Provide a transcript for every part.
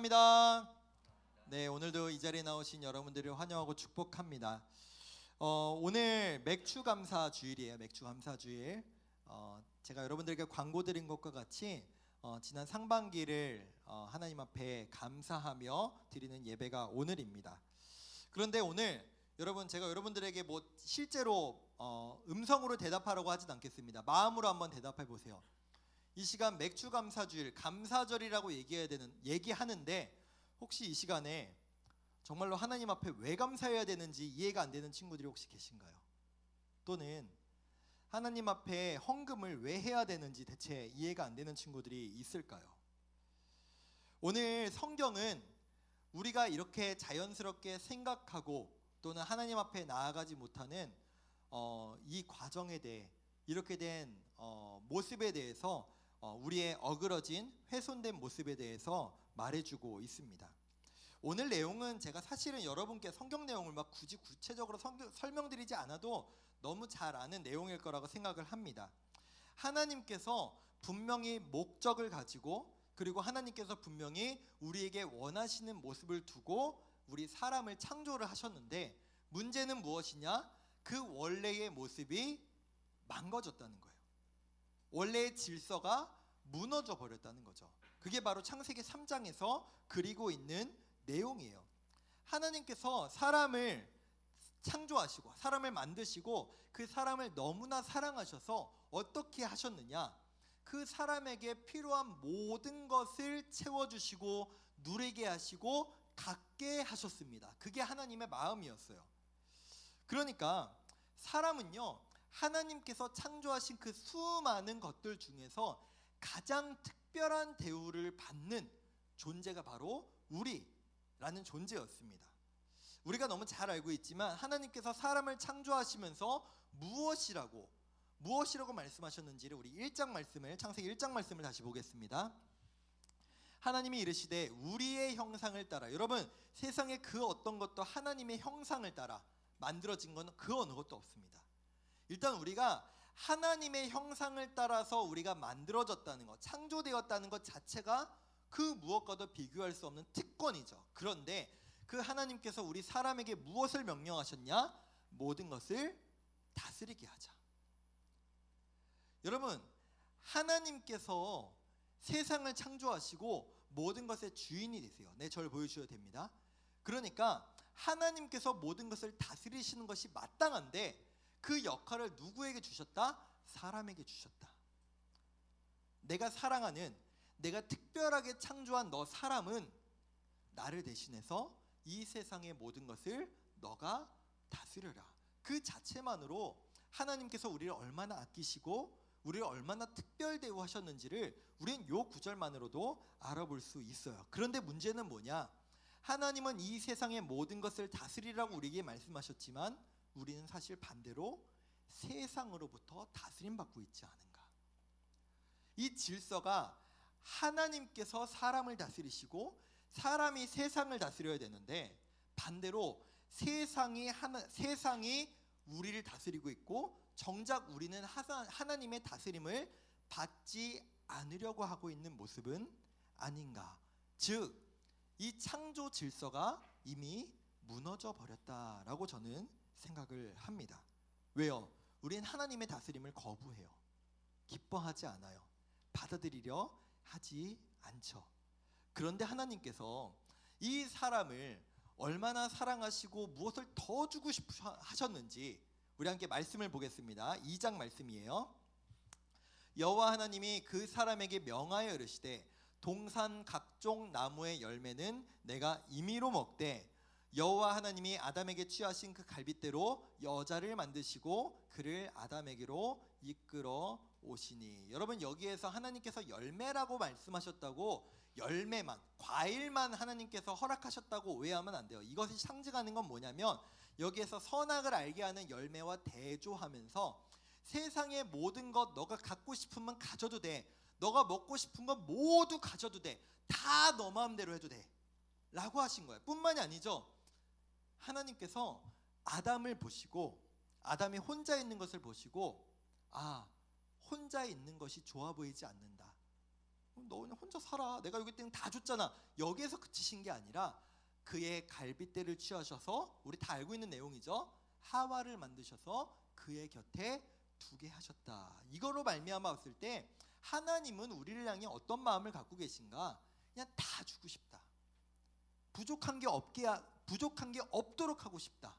감사합니다. 네, 오늘도 이 자리에 나오신 여러분들을 환영하고 축복합니다. 오늘 맥주 감사 주일이에요. 맥주 감사 주일. 제가 여러분들에게 광고 드린 것과 같이 지난 상반기를 하나님 앞에 감사하며 드리는 예배가 오늘입니다. 그런데 오늘 제가 여러분들에게 실제로 음성으로 대답하라고 하진 않겠습니다. 마음으로 한번 대답해 보세요. 이 시간 맥주 감사주일, 감사절이라고 얘기하는데 혹시 이 시간에 정말로 하나님 앞에 왜 감사해야 되는지 이해가 안 되는 친구들이 혹시 계신가요? 또는 하나님 앞에 헌금을 왜 해야 되는지 대체 이해가 안 되는 친구들이 있을까요? 오늘 성경은 우리가 이렇게 자연스럽게 생각하고 또는 하나님 앞에 나아가지 못하는 이 과정에 대해, 이렇게 된 모습에 대해서 우리의 어그러진 훼손된 모습에 대해서 말해주고 있습니다. 오늘 내용은 제가 사실은 여러분께 성경 내용을 굳이 구체적으로 설명드리지 않아도 너무 잘 아는 내용일 거라고 생각을 합니다. 하나님께서 분명히 목적을 가지고, 그리고 하나님께서 분명히 우리에게 원하시는 모습을 두고 우리 사람을 창조를 하셨는데, 문제는 무엇이냐? 그 원래의 모습이 망가졌다는 거예요. 원래의 질서가 무너져 버렸다는 거죠. 그게 바로 창세기 3장에서 그리고 있는 내용이에요. 하나님께서 사람을 창조하시고 사람을 만드시고 그 사람을 너무나 사랑하셔서 어떻게 하셨느냐? 그 사람에게 필요한 모든 것을 채워주시고 누리게 하시고 갖게 하셨습니다. 그게 하나님의 마음이었어요. 그러니까 사람은요, 하나님께서 창조하신 그 수많은 것들 중에서 가장 특별한 대우를 받는 존재가 바로 우리라는 존재였습니다. 우리가 너무 잘 알고 있지만 하나님께서 사람을 창조하시면서 무엇이라고 말씀하셨는지를 우리 1장 말씀을, 창세기 1장 말씀을 다시 보겠습니다. 하나님이 이르시되 우리의 형상을 따라. 여러분, 세상에 그 어떤 것도 하나님의 형상을 따라 만들어진 건 그 어느 것도 없습니다. 일단 우리가 하나님의 형상을 따라서 우리가 만들어졌다는 것, 창조되었다는 것 자체가 그 무엇과도 비교할 수 없는 특권이죠. 그런데 그 하나님께서 우리 사람에게 무엇을 명령하셨냐? 모든 것을 다스리게 하자. 여러분, 하나님께서 세상을 창조하시고 모든 것의 주인이 되세요. 네, 저를 보여주셔도 됩니다. 그러니까 하나님께서 모든 것을 다스리시는 것이 마땅한데 그 역할을 누구에게 주셨다? 사람에게 주셨다. 내가 사랑하는, 내가 특별하게 창조한 너 사람은 나를 대신해서 이 세상의 모든 것을 너가 다스려라. 그 자체만으로 하나님께서 우리를 얼마나 아끼시고 우리를 얼마나 특별 대우하셨는지를 우리는 이 구절만으로도 알아볼 수 있어요. 그런데 문제는 뭐냐? 하나님은 이 세상의 모든 것을 다스리라고 우리에게 말씀하셨지만 우리는 사실 반대로 세상으로부터 다스림받고 있지 않은가? 이 질서가 하나님께서 사람을 다스리시고 사람이 세상을 다스려야 되는데 반대로 세상이 우리를 다스리고 있고 정작 우리는 하나님의 다스림을 받지 않으려고 하고 있는 모습은 아닌가? 즉, 이 창조 질서가 이미 무너져 버렸다라고 저는 생각을 합니다. 왜요? 우리는 하나님의 다스림을 거부해요. 기뻐하지 않아요. 받아들이려 하지 않죠. 그런데 하나님께서 이 사람을 얼마나 사랑하시고 무엇을 더 주고 싶어 하셨는지 우리 함께 말씀을 보겠습니다. 2장 말씀이에요. 여호와 하나님이 그 사람에게 명하여 이르시되 동산 각종 나무의 열매는 내가 임의로 먹되 여호와 하나님이 아담에게 취하신 그 갈빗대로 여자를 만드시고 그를 아담에게로 이끌어 오시니. 여러분, 여기에서 하나님께서 열매라고 말씀하셨다고 열매만, 과일만 하나님께서 허락하셨다고 오해하면 안 돼요. 이것이 상징하는 건 뭐냐면 여기에서 선악을 알게 하는 열매와 대조하면서 세상의 모든 것 너가 갖고 싶으면 가져도 돼, 너가 먹고 싶은 건 모두 가져도 돼, 다 너 마음대로 해도 돼 라고 하신 거예요. 뿐만이 아니죠. 하나님께서 아담을 보시고 아담이 혼자 있는 것을 보시고 혼자 있는 것이 좋아 보이지 않는다. 너 그냥 혼자 살아. 내가 여기 때는 다 줬잖아. 여기에서 그치신 게 아니라 그의 갈빗대를 취하셔서, 우리 다 알고 있는 내용이죠. 하와를 만드셔서 그의 곁에 두게 하셨다. 이거로 말미암아 봤을 때 하나님은 우리를 향해 어떤 마음을 갖고 계신가? 그냥 다 주고 싶다. 부족한 게 없도록 하고 싶다.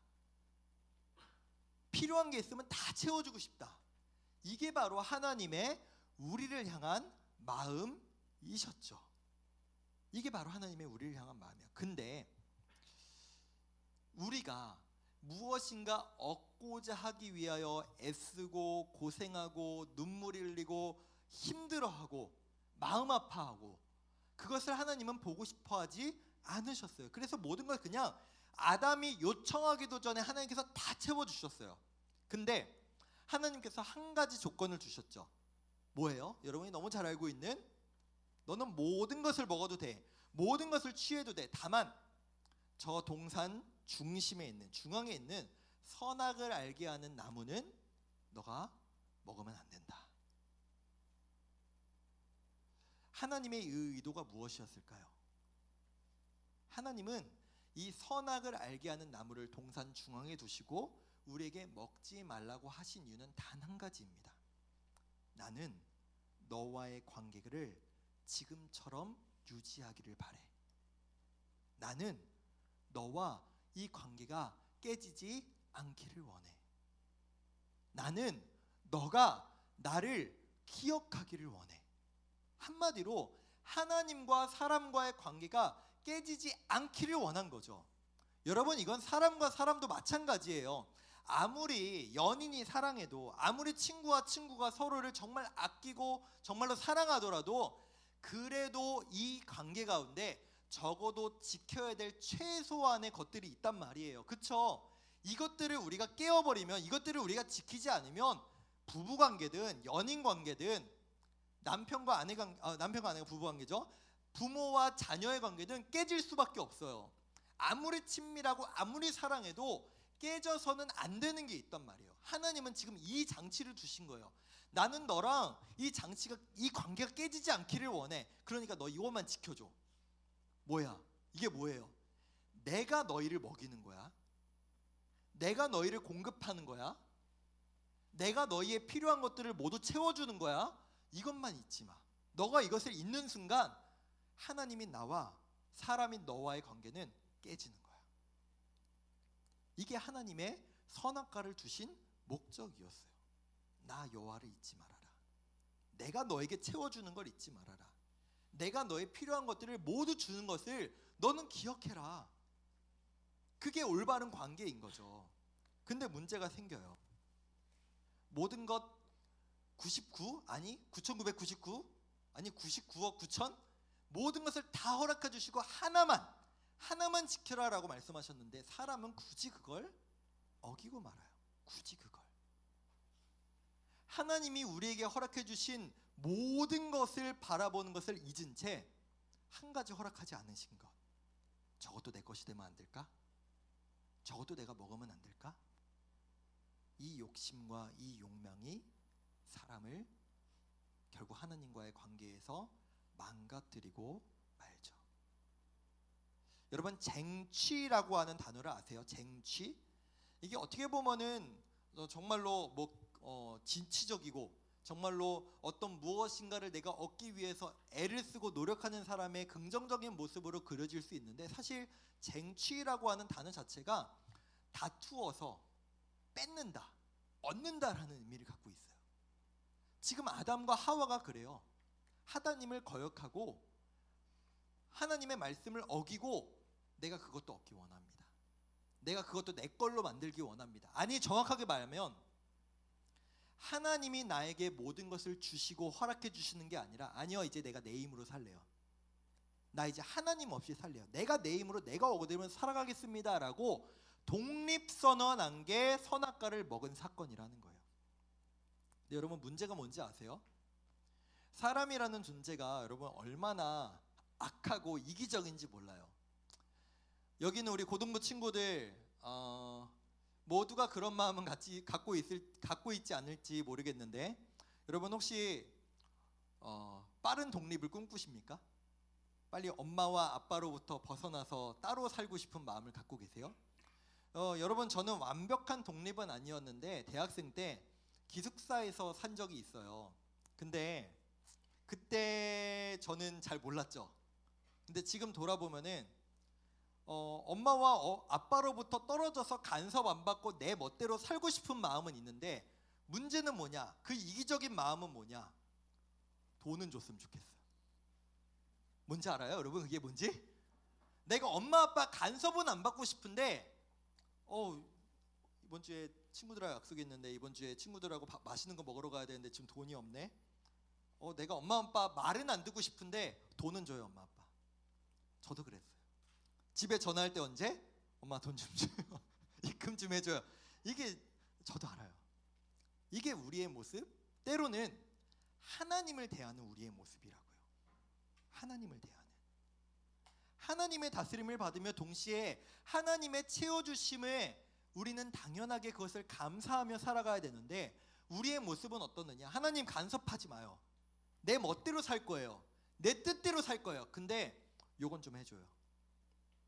필요한 게 있으면 다 채워주고 싶다. 이게 바로 하나님의 우리를 향한 마음이셨죠. 이게 바로 하나님의 우리를 향한 마음이야. 근데 우리가 무엇인가 얻고자 하기 위하여 애쓰고 고생하고 눈물 흘리고 힘들어하고 마음 아파하고, 그것을 하나님은 보고 싶어하지 않으셨어요. 그래서 모든 걸 그냥 아담이 요청하기도 전에 하나님께서 다 채워주셨어요. 근데 하나님께서 한 가지 조건을 주셨죠. 뭐예요? 여러분이 너무 잘 알고 있는, 너는 모든 것을 먹어도 돼, 모든 것을 취해도 돼, 다만 저 동산 중심에 있는, 중앙에 있는 선악을 알게 하는 나무는 너가 먹으면 안 된다. 하나님의 의도가 무엇이었을까요? 하나님은 이 선악을 알게 하는 나무를 동산 중앙에 두시고 우리에게 먹지 말라고 하신 이유는 단 한 가지입니다. 나는 너와의 관계를 지금처럼 유지하기를 바래. 나는 너와 이 관계가 깨지지 않기를 원해. 나는 너가 나를 기억하기를 원해. 한마디로 하나님과 사람과의 관계가 깨지지 않기를 원한 거죠. 여러분, 이건 사람과 사람도 마찬가지예요. 아무리 연인이 사랑해도, 아무리 친구와 친구가 서로를 정말 아끼고 정말로 사랑하더라도, 그래도 이 관계 가운데 적어도 지켜야 될 최소한의 것들이 있단 말이에요. 그쵸? 이것들을 우리가 깨어버리면, 이것들을 우리가 지키지 않으면 부부관계든 연인관계든 남편과 아내가 부부관계죠. 부모와 자녀의 관계든 깨질 수밖에 없어요. 아무리 친밀하고 아무리 사랑해도 깨져서는 안 되는 게 있단 말이에요. 하나님은 지금 이 장치를 주신 거예요. 나는 너랑 이 관계가 깨지지 않기를 원해. 그러니까 너 이것만 지켜줘. 뭐야? 이게 뭐예요? 내가 너희를 먹이는 거야. 내가 너희를 공급하는 거야. 내가 너희의 필요한 것들을 모두 채워주는 거야. 이것만 잊지 마. 너가 이것을 잊는 순간 하나님이 나와, 사람인 너와의 관계는 깨지는 거야. 이게 하나님의 선악과를 주신 목적이었어요. 나 여호와를 잊지 말아라. 내가 너에게 채워주는 걸 잊지 말아라. 내가 너의 필요한 것들을 모두 주는 것을 너는 기억해라. 그게 올바른 관계인 거죠. 근데 문제가 생겨요. 모든 것 99? 아니 9999? 아니 99억 9천? 모든 것을 다 허락해 주시고 하나만 지켜라라고 말씀하셨는데, 사람은 굳이 그걸 어기고 말아요. 굳이 그걸. 하나님이 우리에게 허락해 주신 모든 것을 바라보는 것을 잊은 채 한 가지 허락하지 않으신 것. 저것도 내 것이 되면 안 될까? 저것도 내가 먹으면 안 될까? 이 욕심과 이 욕망이 사람을 결국 하나님과의 관계에서 망가뜨리고 말죠. 여러분, 쟁취라고 하는 단어를 아세요? 쟁취? 이게 어떻게 보면은 정말로 진취적이고 정말로 어떤 무엇인가를 내가 얻기 위해서 애를 쓰고 노력하는 사람의 긍정적인 모습으로 그려질 수 있는데, 사실 쟁취라고 하는 단어 자체가 다투어서 뺏는다, 얻는다라는 의미를 갖고 있어요. 지금 아담과 하와가 그래요. 하나님을 거역하고 하나님의 말씀을 어기고 내가 그것도 얻기 원합니다. 내가 그것도 내 걸로 만들기 원합니다. 아니, 정확하게 말하면 하나님이 나에게 모든 것을 주시고 허락해 주시는 게 아니라, 아니요, 이제 내가 내 힘으로 살래요. 나 이제 하나님 없이 살래요. 내가 내 힘으로 내가 얻으면 살아가겠습니다 라고 독립선언한 게 선악과를 먹은 사건이라는 거예요. 근데 여러분, 문제가 뭔지 아세요? 사람이라는 존재가 여러분 얼마나 악하고 이기적인지 몰라요. 여기는 우리 고등부 친구들 모두가 그런 마음은 갖고 있지 않을지 모르겠는데, 여러분 혹시 빠른 독립을 꿈꾸십니까? 빨리 엄마와 아빠로부터 벗어나서 따로 살고 싶은 마음을 갖고 계세요? 여러분, 저는 완벽한 독립은 아니었는데 대학생 때 기숙사에서 산 적이 있어요. 근데 그때 저는 잘 몰랐죠. 근데 지금 돌아보면은 엄마와 아빠로부터 떨어져서 간섭 안 받고 내 멋대로 살고 싶은 마음은 있는데, 문제는 뭐냐? 그 이기적인 마음은 뭐냐? 돈은 줬으면 좋겠어. 뭔지 알아요, 여러분? 그게 뭔지? 내가 엄마 아빠 간섭은 안 받고 싶은데, 이번 주에 친구들하고 약속이 있는데 이번 주에 친구들하고 맛있는 거 먹으러 가야 되는데 지금 돈이 없네. 내가 엄마 아빠 말은 안 듣고 싶은데 돈은 줘요, 엄마 아빠. 저도 그랬어요. 집에 전화할 때 언제? 엄마 돈 좀 줘요. 입금 좀 해줘요. 이게 저도 알아요. 이게 우리의 모습? 때로는 하나님을 대하는 우리의 모습이라고요. 하나님을 대하는. 하나님의 다스림을 받으며 동시에 하나님의 채워주심을 우리는 당연하게 그것을 감사하며 살아가야 되는데, 우리의 모습은 어떻느냐? 하나님 간섭하지 마요. 내 멋대로 살 거예요. 내 뜻대로 살 거예요. 근데 요건 좀 해줘요.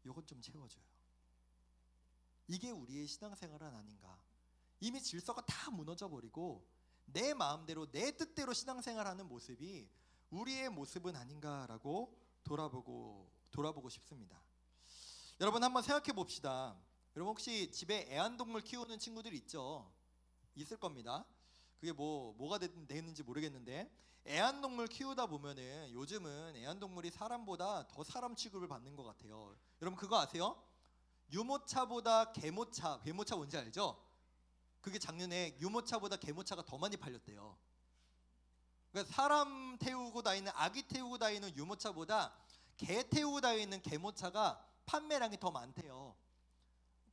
요건 좀 채워줘요. 이게 우리의 신앙생활은 아닌가? 이미 질서가 다 무너져 버리고 내 마음대로 내 뜻대로 신앙생활하는 모습이 우리의 모습은 아닌가라고 돌아보고 싶습니다. 여러분, 한번 생각해 봅시다. 여러분, 혹시 집에 애완동물 키우는 친구들 있죠? 있을 겁니다. 그게 뭐가 되는지 모르겠는데, 애완동물 키우다 보면은 요즘은 애완동물이 사람보다 더 사람 취급을 받는 것 같아요. 여러분, 그거 아세요? 유모차보다 괴모차 뭔지 알죠? 그게 작년에 유모차보다 괴모차가 더 많이 팔렸대요. 그러니까 사람 태우고 다니는, 아기 태우고 다니는 유모차보다 개 태우고 다니는 괴모차가 판매량이 더 많대요.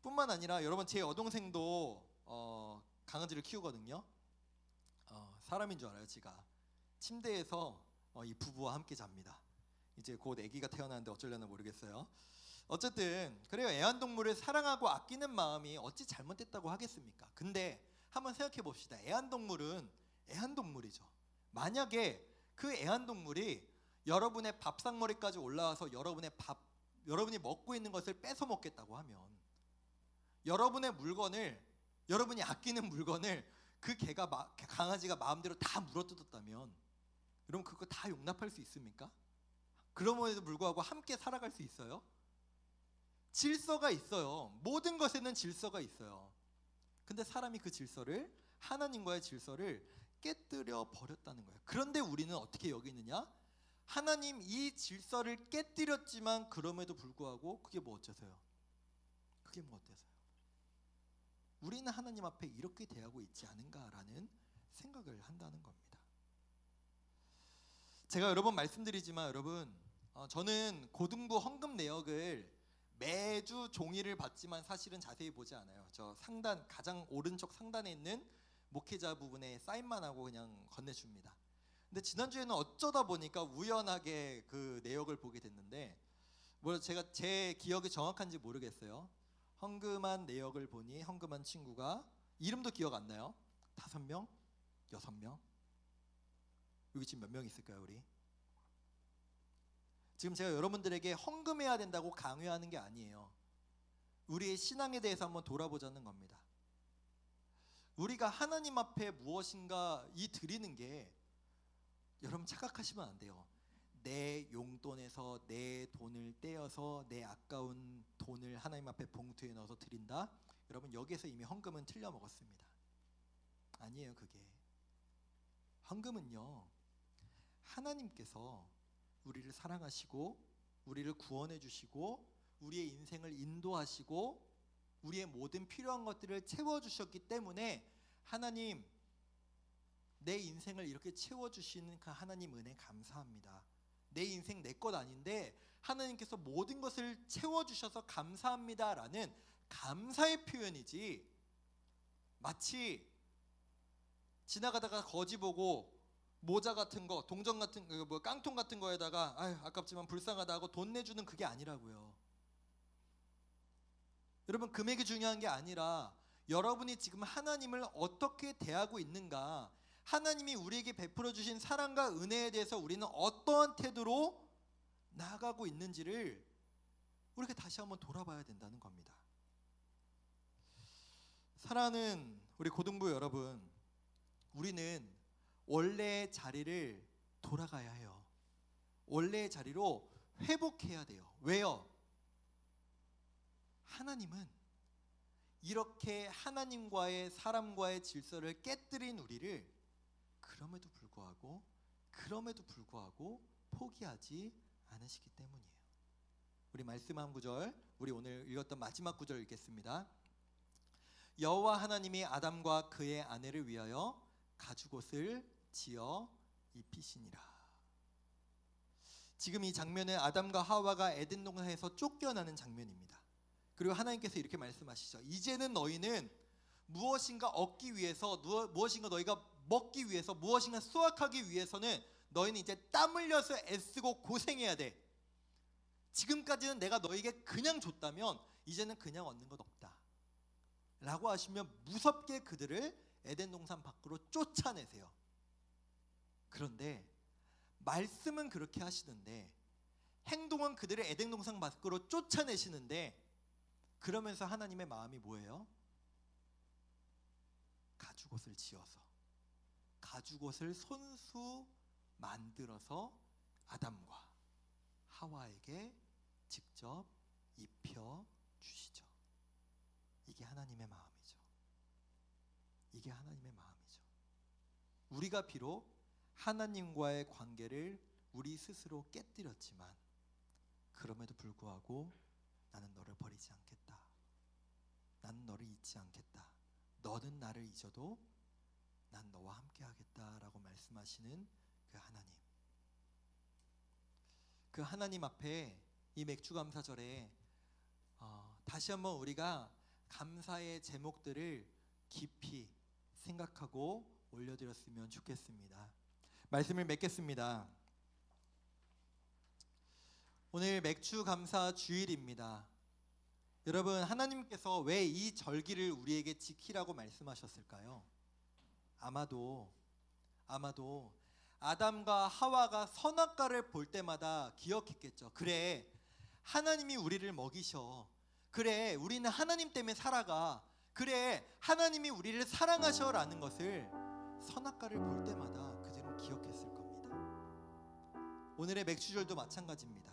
뿐만 아니라 여러분, 제 여동생도 강아지를 키우거든요. 사람인 줄 알아요. 지가 침대에서 이 부부와 함께 잡니다. 이제 곧 아기가 태어나는데 어쩌려나 모르겠어요. 어쨌든 그래요. 애완동물을 사랑하고 아끼는 마음이 어찌 잘못됐다고 하겠습니까? 근데 한번 생각해 봅시다. 애완동물은 애완동물이죠. 만약에 그 애완동물이 여러분의 밥상머리까지 올라와서 여러분이 먹고 있는 것을 뺏어 먹겠다고 하면, 여러분의 물건을, 여러분이 아끼는 물건을 그 강아지가 마음대로 다 물어뜯었다면, 여러분 그거 다 용납할 수 있습니까? 그럼에도 불구하고 함께 살아갈 수 있어요? 질서가 있어요. 모든 것에는 질서가 있어요. 근데 사람이 그 질서를, 하나님과의 질서를 깨뜨려 버렸다는 거예요. 그런데 우리는 어떻게 여기느냐? 하나님 이 질서를 깨뜨렸지만 그럼에도 불구하고 그게 뭐 어째서요? 그게 뭐 어때서요? 우리는 하나님 앞에 이렇게 대하고 있지 않은가라는 생각을 한다는 겁니다. 제가 여러 번 말씀드리지만 여러분, 저는 고등부 헌금 내역을 매주 종이를 받지만 사실은 자세히 보지 않아요. 저 상단, 가장 오른쪽 상단에 있는 목회자 부분에 사인만 하고 그냥 건네줍니다. 근데 지난주에는 어쩌다 보니까 우연하게 그 내역을 보게 됐는데, 제가 제 기억이 정확한지 모르겠어요. 헌금한 내역을 보니 헌금한 친구가 이름도 기억 안 나요. 5명? 6명? 여기 지금 몇 명 있을까요, 우리? 지금 제가 여러분들에게 헌금해야 된다고 강요하는 게 아니에요. 우리의 신앙에 대해서 한번 돌아보자는 겁니다. 우리가 하나님 앞에 무엇인가 드리는 게, 여러분 착각하시면 안 돼요. 내 용돈에서 내 돈을 떼어서 내 아까운 돈을 하나님 앞에 봉투에 넣어서 드린다. 여러분, 여기에서 이미 헌금은 틀려 먹었습니다. 아니에요. 그게 헌금은요, 하나님께서 우리를 사랑하시고 우리를 구원해 주시고 우리의 인생을 인도하시고 우리의 모든 필요한 것들을 채워주셨기 때문에, 하나님 내 인생을 이렇게 채워주시는 그 하나님 은혜 감사합니다. 내 인생 내 것 아닌데 하나님께서 모든 것을 채워주셔서 감사합니다라는 감사의 표현이지, 마치 지나가다가 거지 보고 모자 같은 거, 동전 같은 거, 깡통 같은 거에다가 아깝지만 불쌍하다 하고 돈 내주는 그게 아니라고요. 여러분, 금액이 중요한 게 아니라 여러분이 지금 하나님을 어떻게 대하고 있는가, 하나님이 우리에게 베풀어 주신 사랑과 은혜에 대해서 우리는 어떠한 태도로 나아가고 있는지를 우리가 다시 한번 돌아봐야 된다는 겁니다. 사랑하는 우리 고등부 여러분, 우리는 원래의 자리를 돌아가야 해요. 원래의 자리로 회복해야 돼요. 왜요? 하나님은 이렇게 하나님과의 사람과의 질서를 깨뜨린 우리를 그럼에도 불구하고 포기하지 않으시기 때문이에요. 우리 말씀 한 구절, 우리 오늘 읽었던 마지막 구절 읽겠습니다. 여호와 하나님이 아담과 그의 아내를 위하여 가죽옷을 지어 입히시니라. 지금 이 장면은 아담과 하와가 에덴 동산에서 쫓겨나는 장면입니다. 그리고 하나님께서 이렇게 말씀하시죠. 이제는 너희는 무엇인가 얻기 위해서, 무엇인가 너희가 먹기 위해서, 무엇인가 수확하기 위해서는 너희는 이제 땀 흘려서 애쓰고 고생해야 돼. 지금까지는 내가 너희에게 그냥 줬다면 이제는 그냥 얻는 것 없다 라고 하시면 무섭게 그들을 에덴 동산 밖으로 쫓아내세요. 그런데 말씀은 그렇게 하시는데 행동은 그들을 에덴 동산 밖으로 쫓아내시는데, 그러면서 하나님의 마음이 뭐예요? 가죽옷을 지어서, 가죽옷을 손수 만들어서 아담과 하와에게 직접 입혀 주시죠. 이게 하나님의 마음이죠. 이게 하나님의 마음이죠. 우리가 비록 하나님과의 관계를 우리 스스로 깨뜨렸지만 그럼에도 불구하고 나는 너를 버리지 않겠다. 나는 너를 잊지 않겠다. 너는 나를 잊어도 난 너와 함께 하겠다라고 말씀하시는 그 하나님. 그 하나님 앞에 이 맥주감사절에 다시 한번 우리가 감사의 제목들을 깊이 생각하고 올려드렸으면 좋겠습니다. 말씀을 맺겠습니다. 오늘 맥주감사 주일입니다. 여러분, 하나님께서 왜 이 절기를 우리에게 지키라고 말씀하셨을까요? 아마도 아담과 하와가 선악과를 볼 때마다 기억했겠죠. 그래, 하나님이 우리를 먹이셔. 그래, 우리는 하나님 때문에 살아가. 그래, 하나님이 우리를 사랑하셔라는 것을 선악과를 볼 때마다 그들은 기억했을 겁니다. 오늘의 맥주절도 마찬가지입니다.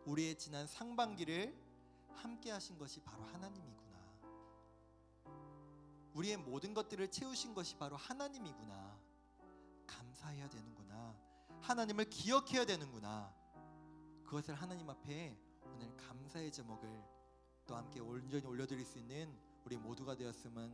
우리의 지난 상반기를 함께 하신 것이 바로 하나님이구나. 우리의 모든 것들을 채우신 것이 바로 하나님이구나. 감사해야 되는구나. 하나님을 기억해야 되는구나. 그것을 하나님 앞에 오늘 감사의 제목을 또 함께 온전히 올려드릴 수 있는 우리 모두가 되었으면